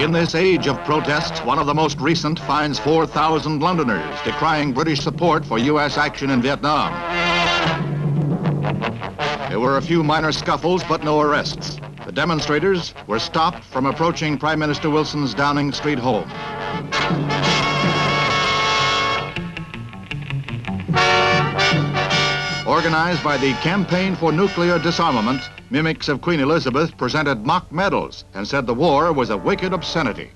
In this age of protests, one of the most recent finds 4,000 Londoners decrying British support for U.S. action in Vietnam. There were a few minor scuffles, but no arrests. The demonstrators were stopped from approaching Prime Minister Wilson's Downing Street home. Organized by the Campaign for Nuclear Disarmament, mimics of Queen Elizabeth presented mock medals and said the war was a wicked obscenity.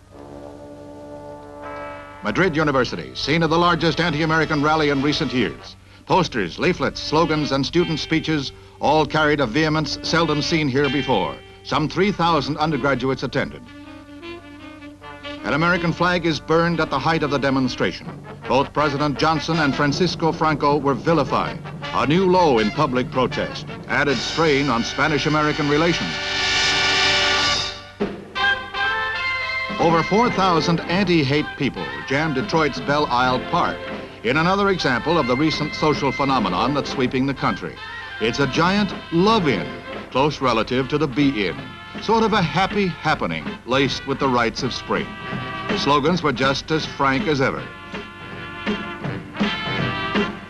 Madrid University, scene of the largest anti-American rally in recent years. Posters, leaflets, slogans, and student speeches all carried a vehemence seldom seen here before. Some 3,000 undergraduates attended. An American flag is burned at the height of the demonstration. Both President Johnson and Francisco Franco were vilified. A new low in public protest, added strain on Spanish-American relations. Over 4,000 anti-hate people jammed Detroit's Belle Isle Park in another example of the recent social phenomenon that's sweeping the country. It's a giant love-in, close relative to the be-in. Sort of a happy happening laced with the rites of spring. Slogans were just as frank as ever.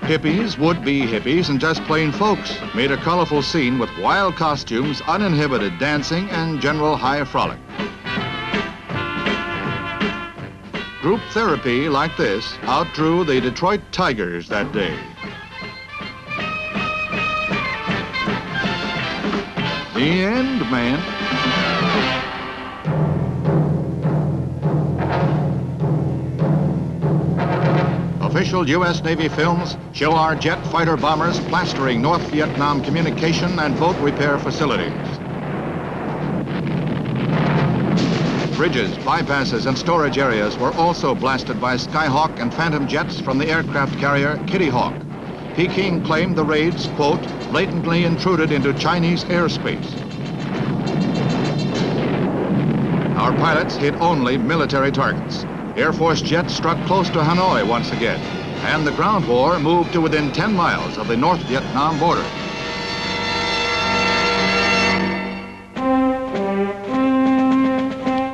Hippies, would-be hippies, and just plain folks made a colorful scene with wild costumes, uninhibited dancing, and general high frolic. Group therapy like this outdrew the Detroit Tigers that day. The end, man. Official U.S. Navy films show our jet fighter bombers plastering North Vietnam communication and boat repair facilities. Bridges, bypasses, and storage areas were also blasted by Skyhawk and Phantom jets from the aircraft carrier Kitty Hawk. Peking claimed the raids, quote, blatantly intruded into Chinese airspace. Our pilots hit only military targets. Air Force jets struck close to Hanoi once again, and the ground war moved to within 10 miles of the North Vietnam border.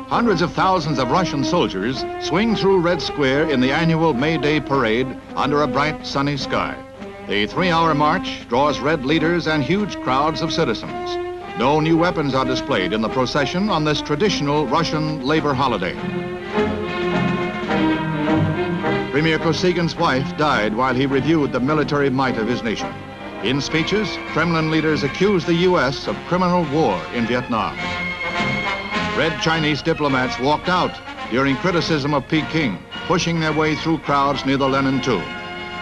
Hundreds of thousands of Russian soldiers swing through Red Square in the annual May Day parade under a bright, sunny sky. The 3-hour march draws red leaders and huge crowds of citizens. No new weapons are displayed in the procession on this traditional Russian labor holiday. Premier Kosygin's wife died while he reviewed the military might of his nation. In speeches, Kremlin leaders accused the U.S. of criminal war in Vietnam. Red Chinese diplomats walked out during criticism of Peking, pushing their way through crowds near the Lenin tomb.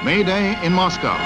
May Day in Moscow.